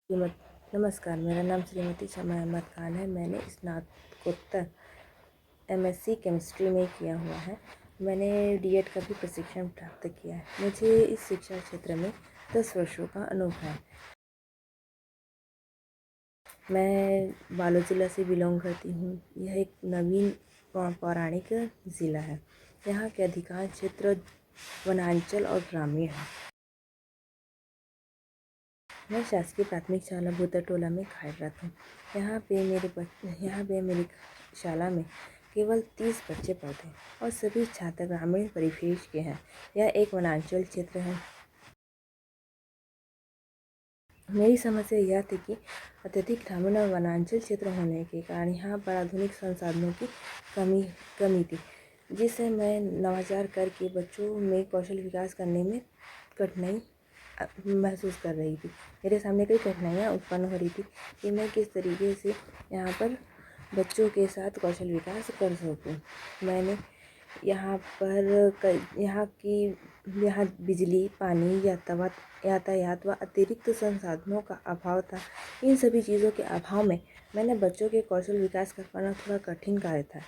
नमस्कार, मेरा नाम श्रीमती शमा अहमद खान है। मैंने स्नातकोत्तर एमएससी केमिस्ट्री में किया हुआ है। मैंने डीएड का भी प्रशिक्षण प्राप्त किया है। मुझे इस शिक्षा क्षेत्र में 10 वर्षों का अनुभव है। मैं बालोद ज़िला से बिलोंग करती हूँ। यह एक नवीन पौराणिक ज़िला है। यहाँ के अधिकांश क्षेत्र वनांचल और ग्रामीण है। मैं शासकीय प्राथमिक शाला भूतरटोला में कार्यरत हूँ। यहाँ पे मेरी शाला में केवल 30 बच्चे पढ़ते हैं और सभी छात्र ग्रामीण परिवेश के हैं। यह एक वनांचल क्षेत्र है। मेरी समस्या यह थी कि अत्यधिक ग्रामीण और वनांचल क्षेत्र होने के कारण यहाँ पर आधुनिक संसाधनों की कमी थी, जिससे मैं नवाचार करके बच्चों में कौशल विकास करने में कठिनाई महसूस कर रही थी। मेरे सामने कई कठिनाइयाँ उत्पन्न हो रही थी कि मैं किस तरीके से यहाँ पर बच्चों के साथ कौशल विकास कर सकूँ। मैंने यहाँ बिजली, पानी, यातायात व अतिरिक्त संसाधनों का अभाव था। इन सभी चीज़ों के अभाव में मैंने बच्चों के कौशल विकास कर पाना थोड़ा कठिन कार्य था।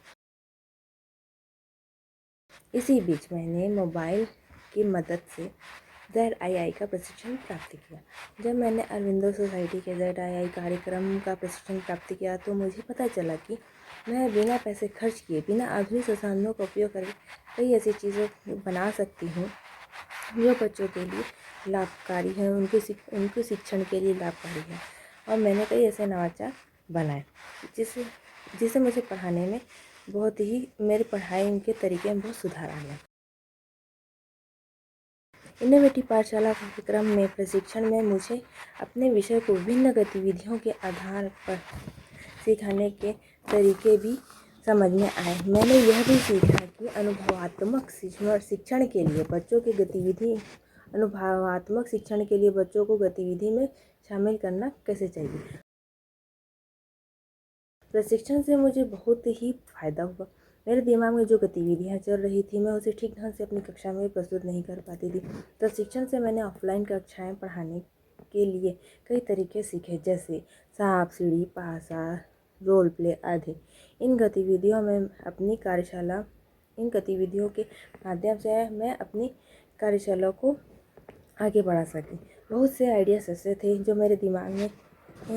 इसी बीच मैंने मोबाइल की मदद से ZII का प्रशिक्षण प्राप्त किया। जब मैंने अरविंदो सोसाइटी के ZII कार्यक्रम का प्रशिक्षण प्राप्त किया तो मुझे पता चला कि मैं बिना पैसे खर्च किए, बिना आधुनिक संसाधनों का उपयोग करके कई ऐसी चीज़ें बना सकती हूँ जो बच्चों के लिए लाभकारी हैं, उनके शिक्षण के लिए लाभकारी है। और मैंने कई ऐसे नवाचार बनाए जिससे मुझे पढ़ाने में मेरे पढ़ाई के तरीके में बहुत सुधार आ गया। इनोवेटिव पाठशाला कार्यक्रम में प्रशिक्षण में मुझे अपने विषय को विभिन्न गतिविधियों के आधार पर सिखाने के तरीके भी समझ में आए। मैंने यह भी सीखा कि अनुभवात्मक शिक्षण के लिए बच्चों को गतिविधि में शामिल करना कैसे चाहिए। प्रशिक्षण से मुझे बहुत ही फ़ायदा हुआ। मेरे दिमाग में जो गतिविधियाँ चल रही थी, मैं उसे ठीक ढंग से अपनी कक्षा में प्रस्तुत नहीं कर पाती थी। प्रशिक्षण से मैंने ऑफलाइन कक्षाएं पढ़ाने के लिए कई तरीके सीखे, जैसे सांप सीढ़ी, पासा, रोल प्ले आदि। इन गतिविधियों के माध्यम से मैं अपनी कार्यशाला को आगे बढ़ा सकी। बहुत से आइडियाज़ ऐसे थे जो मेरे दिमाग में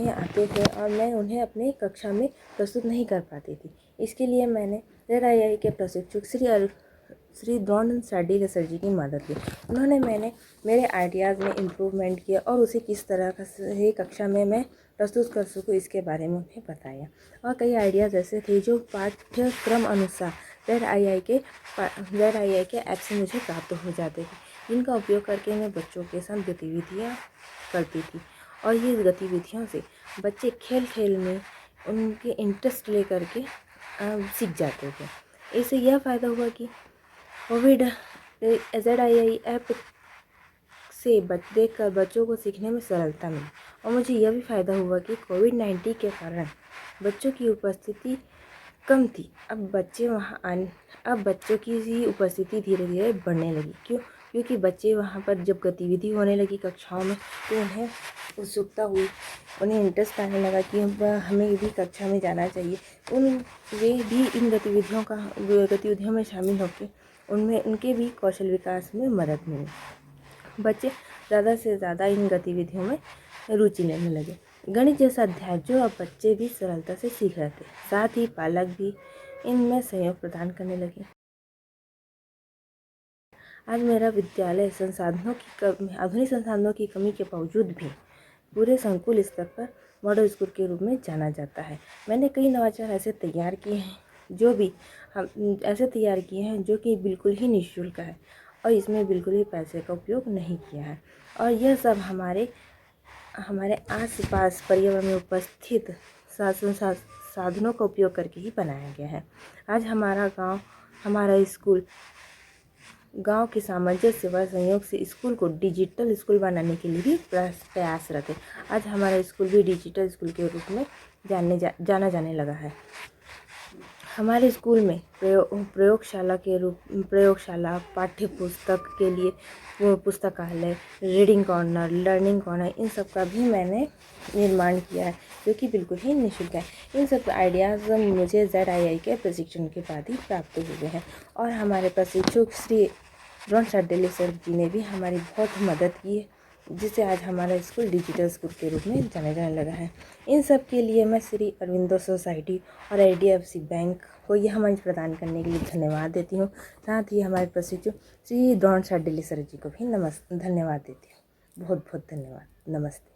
आते थे और मैं उन्हें अपने कक्षा में प्रस्तुत नहीं कर पाती थी। इसके लिए मैंने ZII के प्रशिक्षक श्री द्रोण साडी सर जी की मदद ली। उन्होंने मेरे आइडियाज़ में इम्प्रूवमेंट किया और उसे किस तरह से कक्षा में मैं प्रस्तुत कर सकूँ इसके बारे में उन्हें बताया। और कई आइडियाज़ ऐसे थे जो पाठ्यक्रम अनुसार ZII के ऐप से मुझे प्राप्त हो जाते थे, जिनका उपयोग करके मैं बच्चों के साथ गतिविधियाँ करती थी। और ये गतिविधियों से बच्चे खेल में उनके इंटरेस्ट लेकर के सीख जाते थे। इससे यह फ़ायदा हुआ कि ZII ऐप से देखकर बच्चों को सीखने में सरलता मिली। और मुझे यह भी फ़ायदा हुआ कि कोविड-19 के कारण बच्चों की उपस्थिति कम थी। अब बच्चों की उपस्थिति धीरे धीरे बढ़ने लगी। क्योंकि बच्चे वहाँ पर जब गतिविधि होने लगी कक्षाओं में तो उन्हें उत्सुकता हुई, उन्हें इंटरेस्ट आने लगा कि हमें भी कक्षा में जाना चाहिए। वे भी इन गतिविधियों में शामिल होकर उनके भी कौशल विकास में मदद मिली। बच्चे ज़्यादा से ज़्यादा इन गतिविधियों में रुचि लेने लगे। गणित जैसा अध्याय जो अब बच्चे भी सरलता से सीख रहे थे, साथ ही पालक भी इनमें सहयोग प्रदान करने लगे। आज मेरा विद्यालय आधुनिक संसाधनों की कमी के बावजूद भी पूरे संकुल स्तर पर मॉडल स्कूल के रूप में जाना जाता है। मैंने कई नवाचार ऐसे तैयार किए हैं जो कि बिल्कुल ही निःशुल्क है और इसमें बिल्कुल ही पैसे का उपयोग नहीं किया है। और यह सब हमारे आसपास पर्यावरण में उपस्थित साधनों का उपयोग करके ही बनाया गया है। आज हमारा स्कूल गांव के सामंजस्य व सहयोग से स्कूल को डिजिटल स्कूल बनाने के लिए भी प्रयासरत है। आज हमारा स्कूल भी डिजिटल स्कूल के रूप में जाना जाने लगा है। हमारे स्कूल में प्रयोगशाला, पाठ्य पुस्तक के लिए वो पुस्तकालय, रीडिंग कॉर्नर, लर्निंग कॉर्नर, इन सब का भी मैंने निर्माण किया है, जो कि बिल्कुल ही निःशुल्क है। इन सब आइडियाज़ मुझे ZII के प्रशिक्षण के बाद ही प्राप्त हुए हैं और हमारे प्रशिक्षक श्री ड्रोन साडेले सर जी ने भी हमारी बहुत मदद की है, जिससे आज हमारा स्कूल डिजिटल स्कूल के रूप में जाने जाने लगा है। इन सब के लिए मैं श्री अरविंदो सोसाइटी और HDFC बैंक को यह मंच प्रदान करने के लिए धन्यवाद देती हूँ। साथ ही हमारे प्रशिक्षक श्री ड्रोन साडेले सर जी को भी धन्यवाद देती हूँ। बहुत बहुत धन्यवाद। नमस्ते।